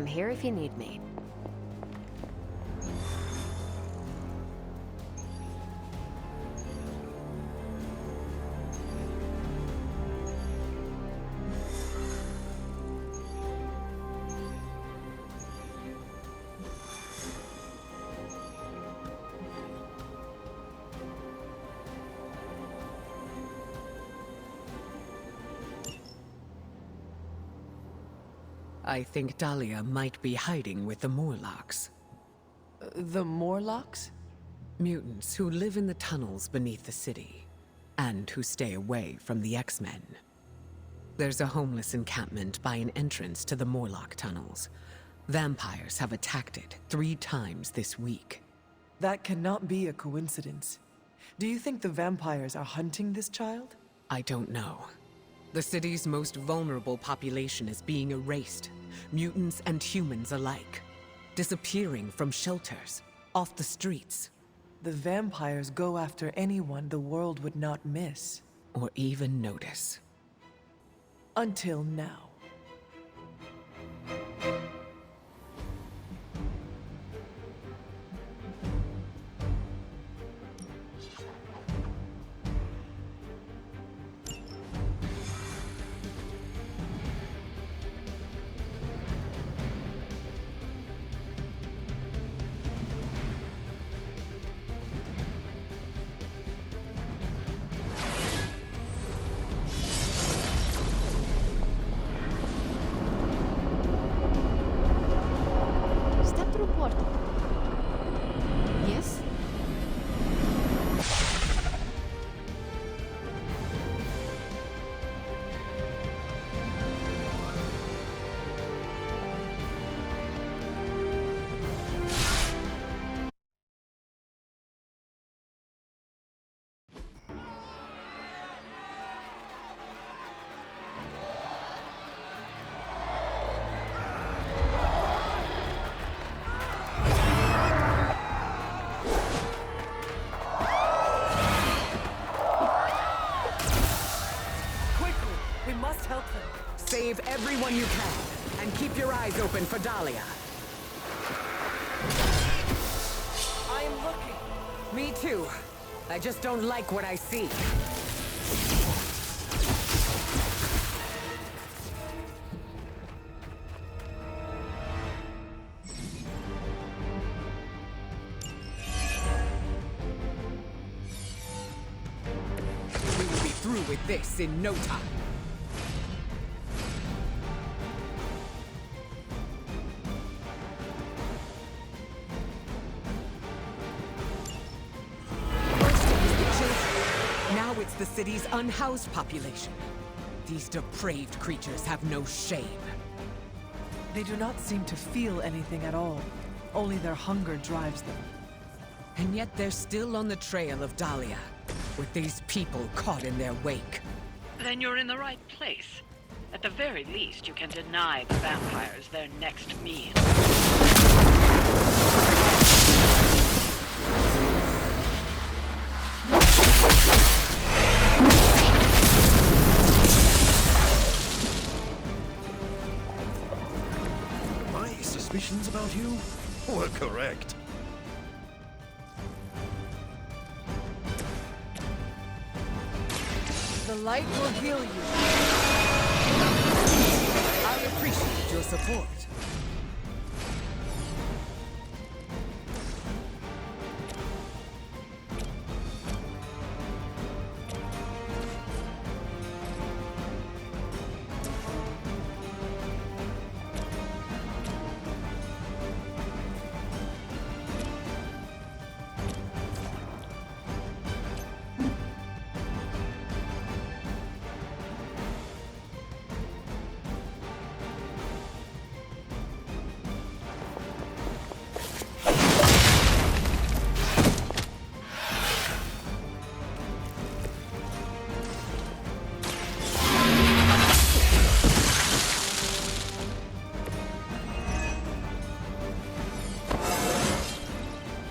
I'm here if you need me. I think Dahlia might be hiding with the Morlocks. The Morlocks? Mutants who live in the tunnels beneath the city, and who stay away from the X-Men. There's a homeless encampment by an entrance to the Morlock tunnels. Vampires have attacked it 3 times this week. That cannot be a coincidence. Do you think the vampires are hunting this child? I don't know. The city's most vulnerable population is being erased, mutants and humans alike, disappearing from shelters, off the streets. The vampires go after anyone the world would not miss. Or even notice. Until now. Step through portal. Yes? Quickly! We must help them. Save everyone you can, and keep your eyes open for Dahlia. I am looking. Me too. I just don't like what I see. We will be through with this in no time. First it was the children. Now it's the city's unhoused population. These depraved creatures have no shame. They do not seem to feel anything at all. Only their hunger drives them. And yet they're still on the trail of Dahlia, with these people caught in their wake. Then you're in the right place. At the very least, you can deny the vampires their next meal. My suspicions about you were correct. The light will heal you. I appreciate your support.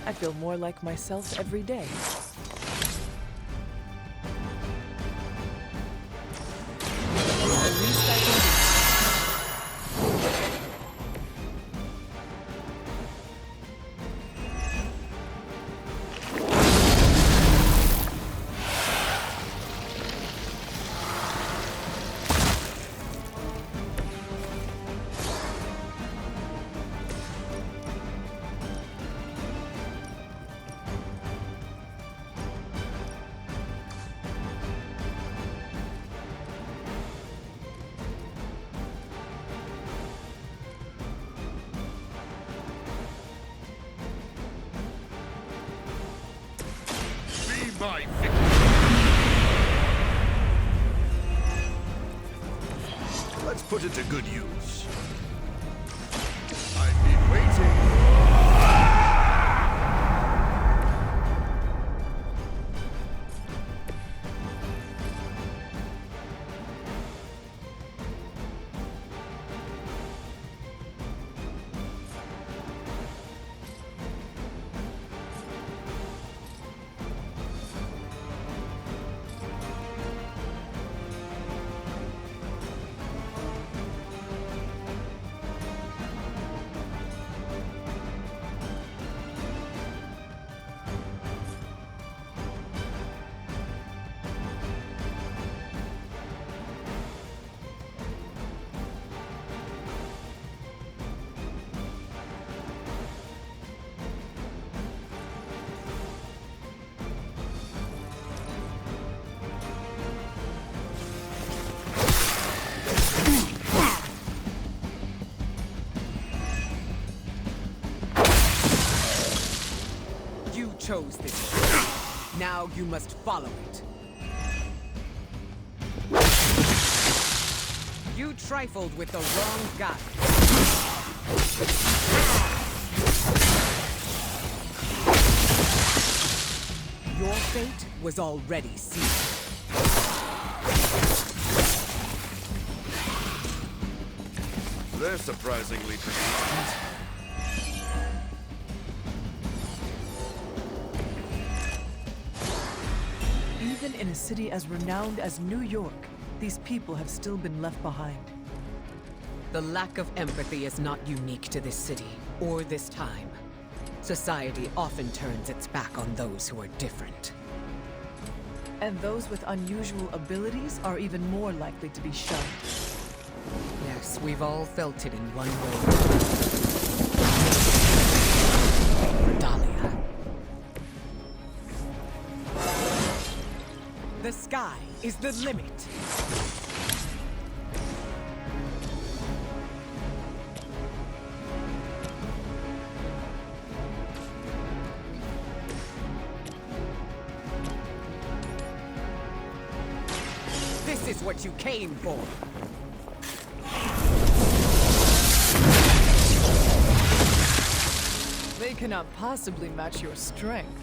I feel more like myself every day. At least I can my victory. Let's put it to good use. I've been waiting. Chose this path. Now you must follow it. You trifled with the wrong guy. Your fate was already sealed. They're surprisingly persistent. Even in a city as renowned as New York, these people have still been left behind. The lack of empathy is not unique to this city, or this time. Society often turns its back on those who are different. And those with unusual abilities are even more likely to be shunned. Yes, we've all felt it in one way. Dahlia. The sky is the limit. This is what you came for. They cannot possibly match your strength.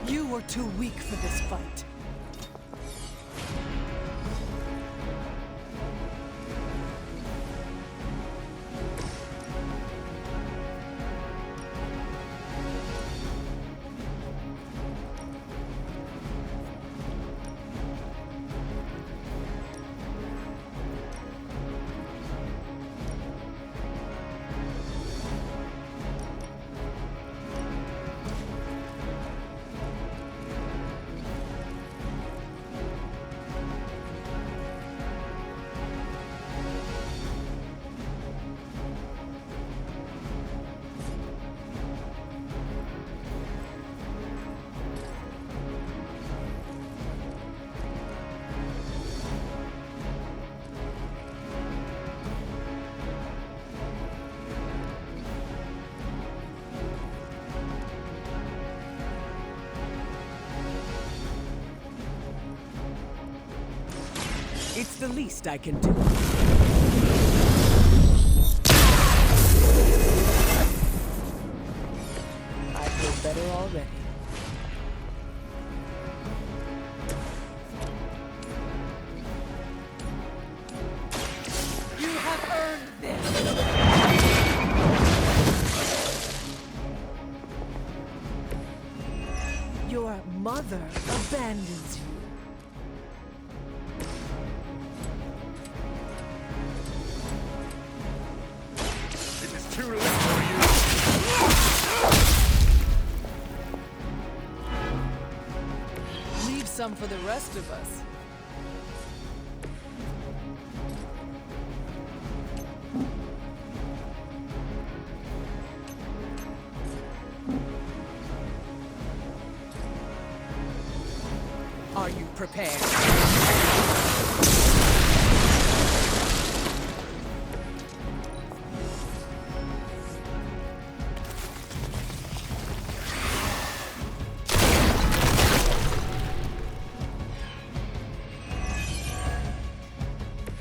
You are too weak for this fight. It's the least I can do. I feel better already. You have earned this! mother abandons you. It is too late for you. Leave some for the rest of us. Are you prepared?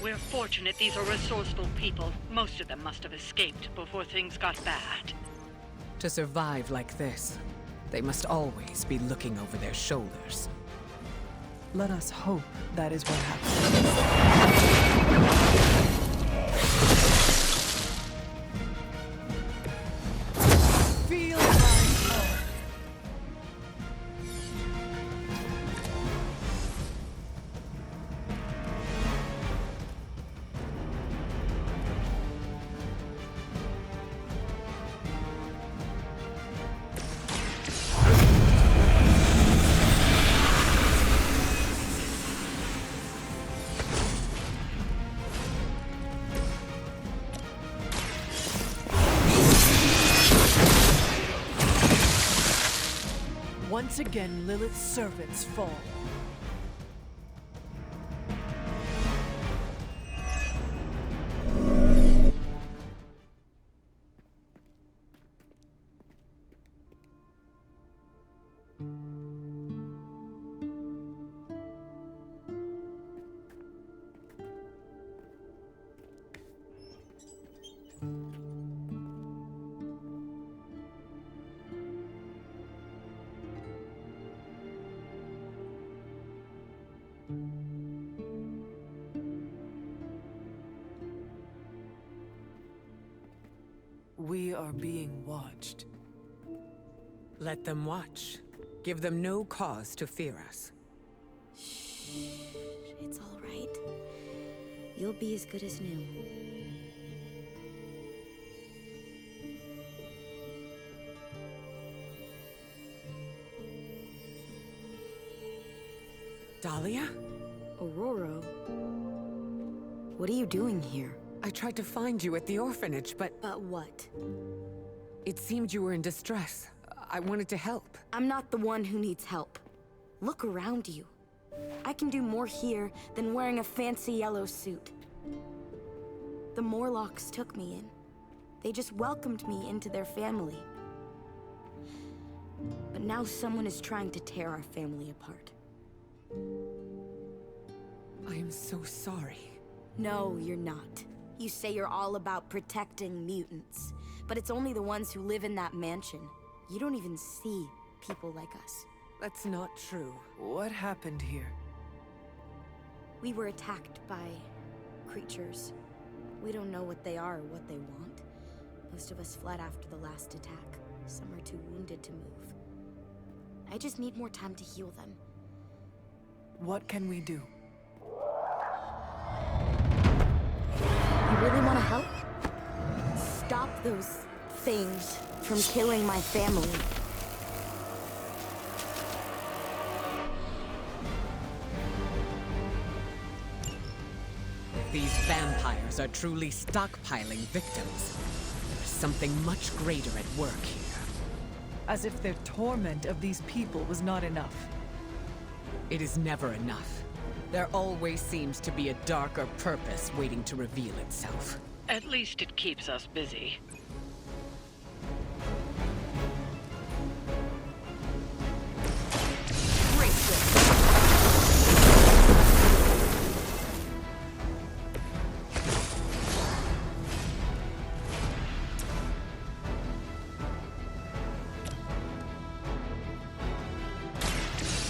We're fortunate these are resourceful people. Most of them must have escaped before things got bad. To survive like this, they must always be looking over their shoulders. Let us hope that is what happens. Feel my power. Once again, Lilith's servants fall. We are being watched. Let them watch. Give them no cause to fear us. It's all right. You'll be as good as new. Dahlia? Aurora? What are you doing here? I tried to find you at the orphanage, but But what? it seemed you were in distress. I wanted to help. I'm not the one who needs help. Look around you. I can do more here than wearing a fancy yellow suit. The Morlocks took me in. They just welcomed me into their family. But now someone is trying to tear our family apart. I am so sorry. No, you're not. You say you're all about protecting mutants, but it's only the ones who live in that mansion. You don't even see people like us. That's not true. What happened here? We were attacked by creatures. We don't know what they are or what they want. Most of us fled after the last attack. Some are too wounded to move. I just need more time to heal them. What can we do? You really want to help? Stop those things from killing my family. These vampires are truly stockpiling victims. There's something much greater at work here. As if their torment of these people was not enough. It is never enough. There always seems to be a darker purpose waiting to reveal itself. At least it keeps us busy.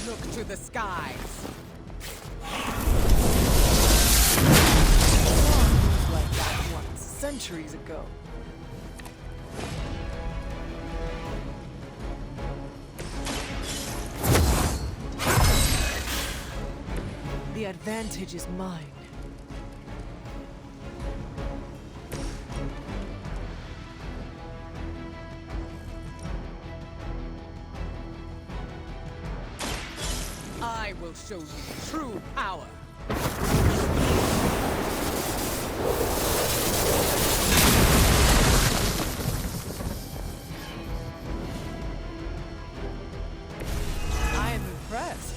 Look to the skies. Moves like that once, centuries ago. The advantage is mine. I will show you true power. I am impressed.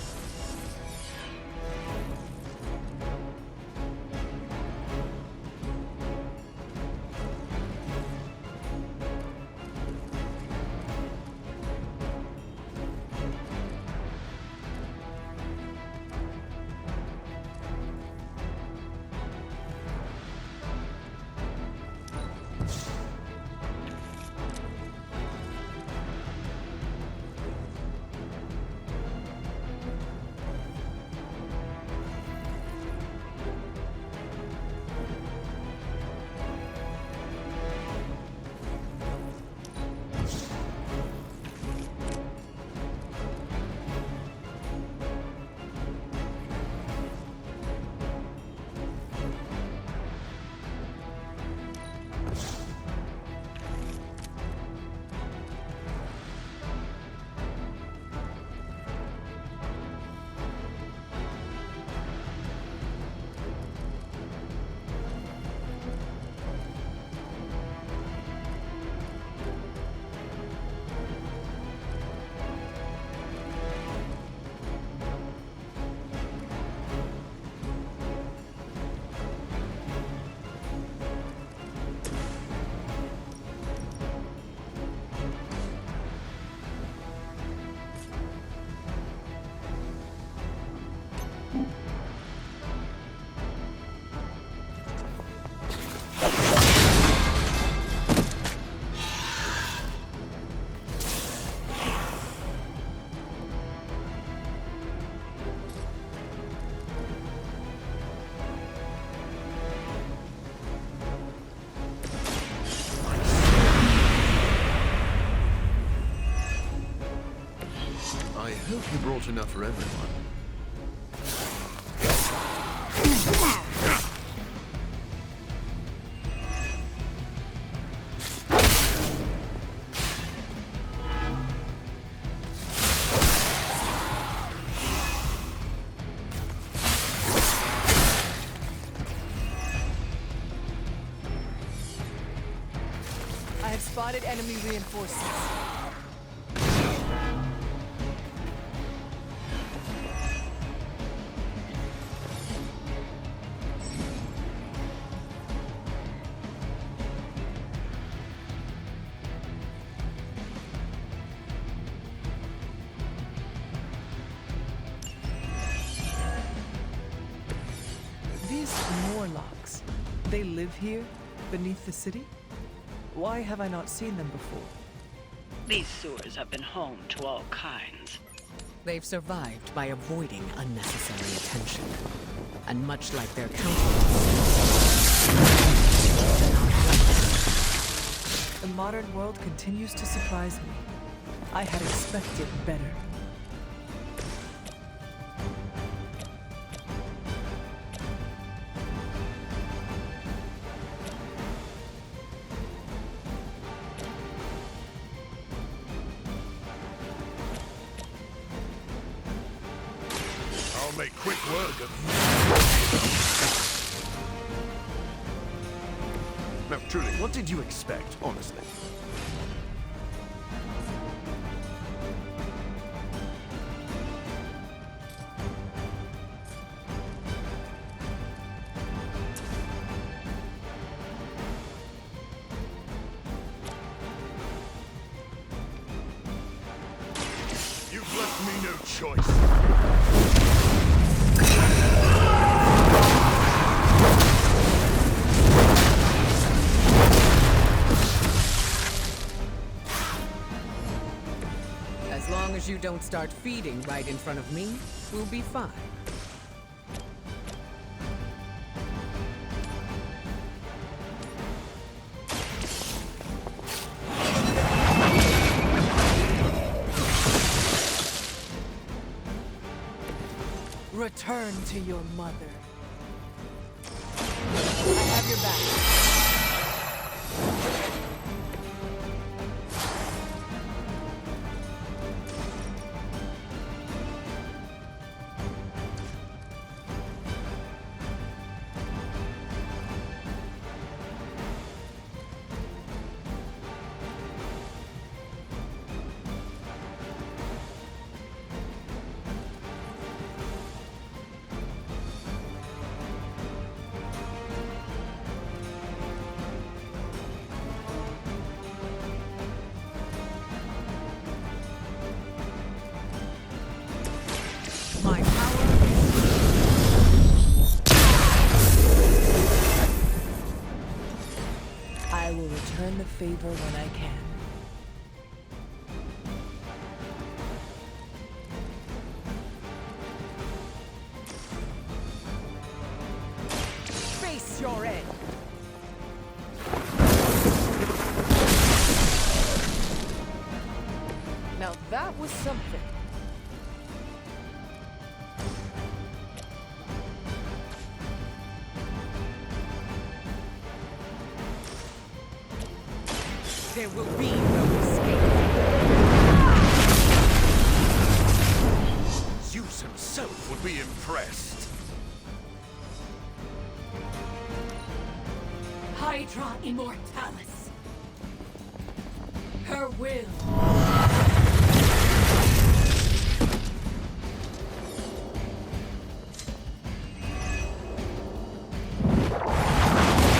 I hope you brought enough for everyone. I have spotted enemy reinforcements. These Morlocks, they live here, beneath the city? Why have I not seen them before? These sewers have been home to all kinds. They've survived by avoiding unnecessary attention. And much like their counterparts, The modern world continues to surprise me. I had expected better. I'll make quick work of you. Now, truly, what did you expect, honestly? You've left me no choice. as long as you don't start feeding right in front of me, we'll be fine. Return to your mother. I have your back. My power is... I will return the favor when I can. Face your end! Now that was something. There will be no escape. Zeus himself would be impressed. Hydra Immortalis. Her will.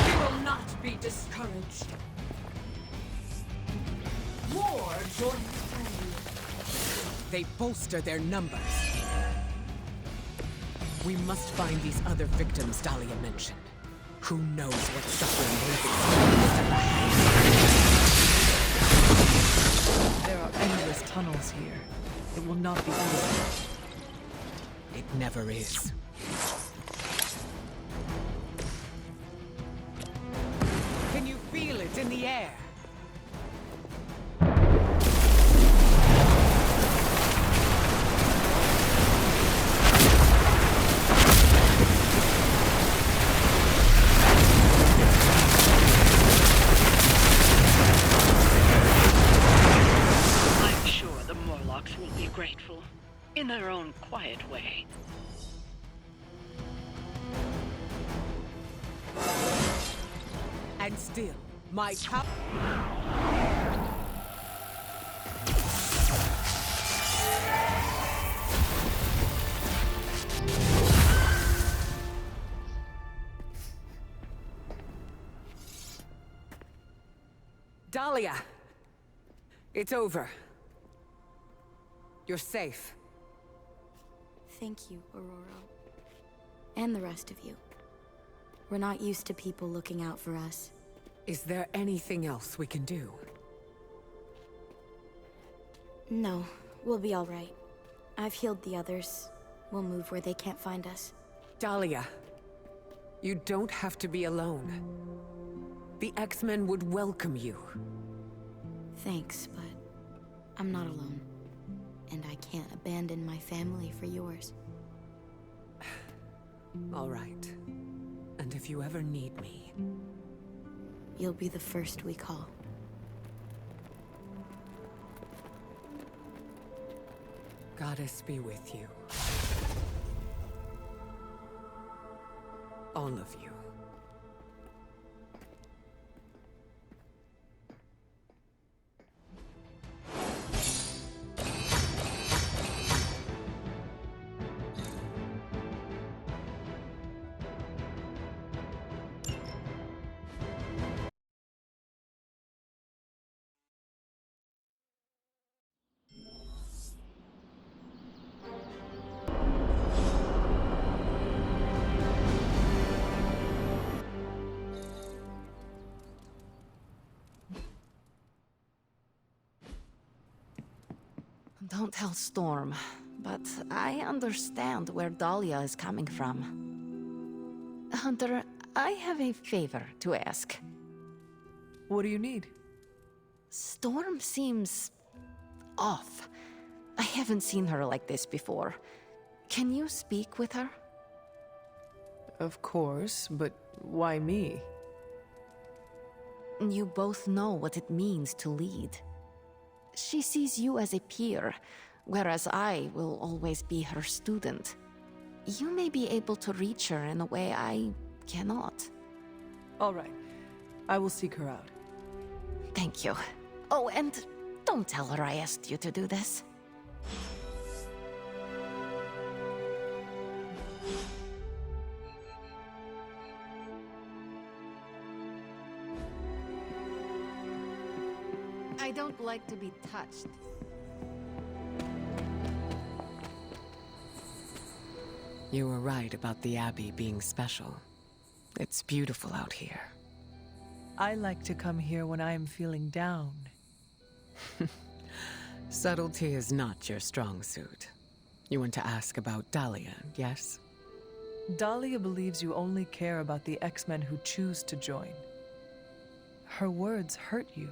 We will not be discouraged. War joins friends. They bolster their numbers. We must find these other victims Dahlia mentioned. Who knows what suffering they've experienced. There are endless tunnels here. It will not be easy. It never is. Can you feel it in the air? I'm sure the Morlocks will be grateful, in their own quiet way. And still, my power... Dahlia! It's over. You're safe. Thank you, Aurora. And the rest of you. We're not used to people looking out for us. Is there anything else we can do? No, we'll be all right. I've healed the others. We'll move where they can't find us. Dahlia, you don't have to be alone. The X-Men would welcome you. Thanks, but I'm not alone. And I can't abandon my family for yours. All right. And if you ever need me... You'll be the first we call. Goddess be with you. All of you. Don't tell Storm, but I understand where Dahlia is coming from. Hunter, I have a favor to ask. What do you need? Storm seems... off. I haven't seen her like this before. Can you speak with her? Of course, but why me? You both know what it means to lead. She sees you as a peer, whereas I will always be her student. You may be able to reach her in a way I cannot. All right. I will seek her out. Thank you. Oh, and don't tell her I asked you to do this. I don't like to be touched. You were right about the Abbey being special. It's beautiful out here. I like to come here when I am feeling down. Subtlety is not your strong suit. You want to ask about Dahlia, yes? Dahlia believes you only care about the X-Men who choose to join. Her words hurt you.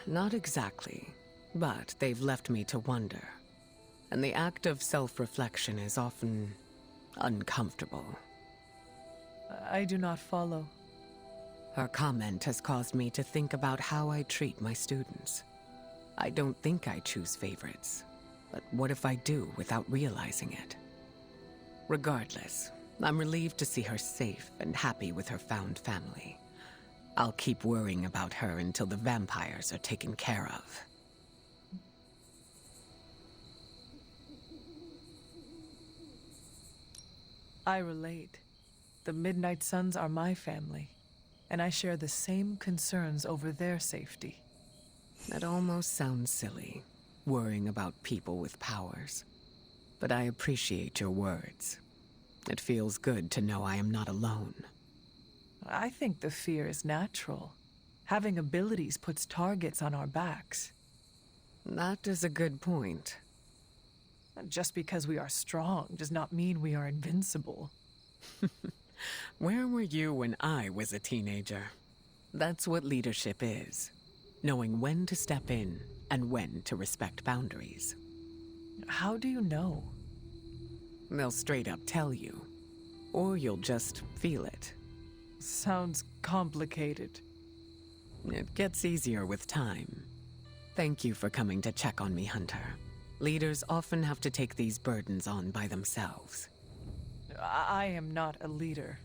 Not exactly, but they've left me to wonder. And the act of self-reflection is often uncomfortable. I do not follow. Her comment has caused me to think about how I treat my students. I don't think I choose favorites, but what if I do without realizing it? Regardless, I'm relieved to see her safe and happy with her found family. I'll keep worrying about her until the vampires are taken care of. I relate. The Midnight Suns are my family, and I share the same concerns over their safety. That almost sounds silly, worrying about people with powers. But I appreciate your words. It feels good to know I am not alone. I think the fear is natural. Having abilities puts targets on our backs. That is a good point. Just because we are strong does not mean we are invincible. Where were you when I was a teenager? That's what leadership is. Knowing when to step in and when to respect boundaries. How do you know? They'll straight up tell you. Or you'll just feel it. Sounds complicated. It gets easier with time. Thank you for coming to check on me, Hunter. Leaders often have to take these burdens on by themselves. I am not a leader.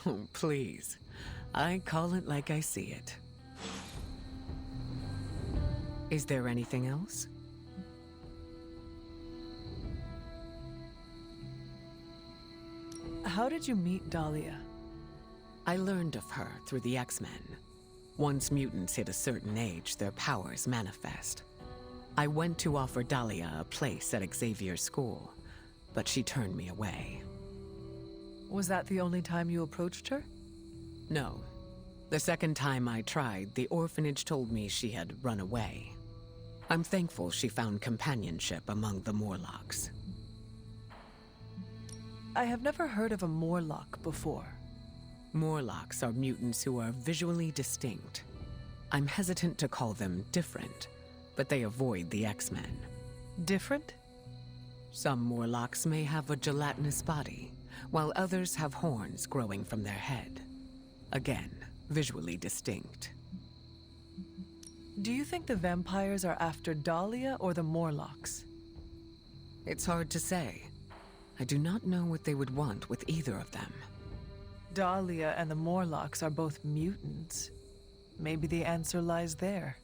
Oh, please. I call it like I see it. Is there anything else? How did you meet Dahlia? I learned of her through the X-Men. Once mutants hit a certain age, their powers manifest. I went to offer Dahlia a place at Xavier's school, but she turned me away. Was that the only time you approached her? No. The second time I tried, the orphanage told me she had run away. I'm thankful she found companionship among the Morlocks. I have never heard of a Morlock before. Morlocks are mutants who are visually distinct. I'm hesitant to call them different, but they avoid the X-Men. Different? Some Morlocks may have a gelatinous body, while others have horns growing from their head. Again, visually distinct. Do you think the vampires are after Dahlia or the Morlocks? It's hard to say. I do not know what they would want with either of them. Dahlia and the Morlocks are both mutants. Maybe the answer lies there.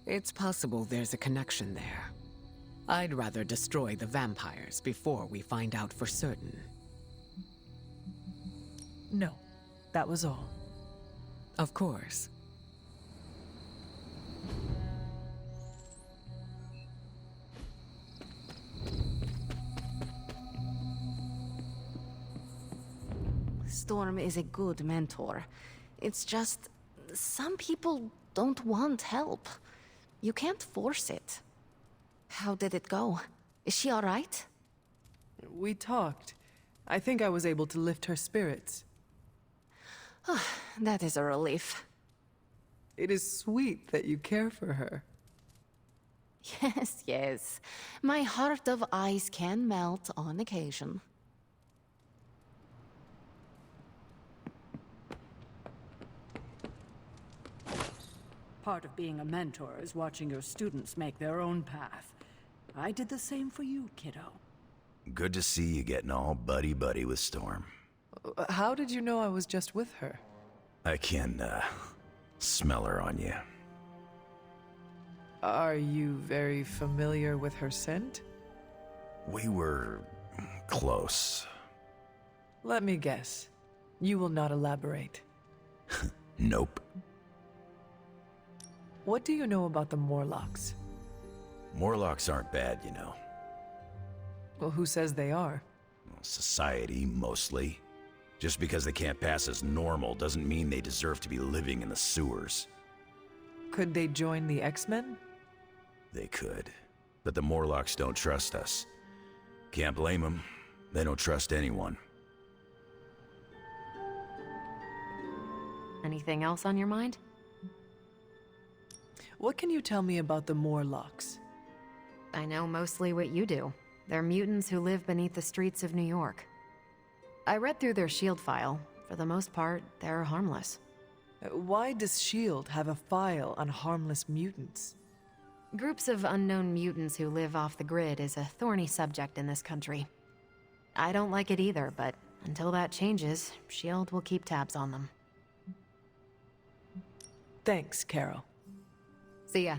It's possible there's a connection there. I'd rather destroy the vampires before we find out for certain. No, that was all. Of course. Storm is a good mentor. It's just, some people don't want help. You can't force it. How did it go? Is she all right? We talked. I think I was able to lift her spirits. That is a relief. It is sweet that you care for her. Yes, yes. My heart of ice can melt on occasion. Part of being a mentor is watching your students make their own path. I did the same for you, kiddo. Good to see you getting all buddy-buddy with Storm. How did you know I was just with her? I can, smell her on you. Are you very familiar with her scent? We were close. Let me guess. You will not elaborate. Nope. What do you know about the Morlocks? Morlocks aren't bad, you know. Well, who says they are? Society, mostly. Just because they can't pass as normal doesn't mean they deserve to be living in the sewers. Could they join the X-Men? They could. But the Morlocks don't trust us. Can't blame them. They don't trust anyone. Anything else on your mind? What can you tell me about the Morlocks? I know mostly what you do. They're mutants who live beneath the streets of New York. I read through their shield file. For the most part, they're harmless. Why does S.H.I.E.L.D. have a file on harmless mutants? Groups of unknown mutants who live off the grid is a thorny subject in this country. I don't like it either, but until that changes, S.H.I.E.L.D. will keep tabs on them. Thanks, Carol. See ya.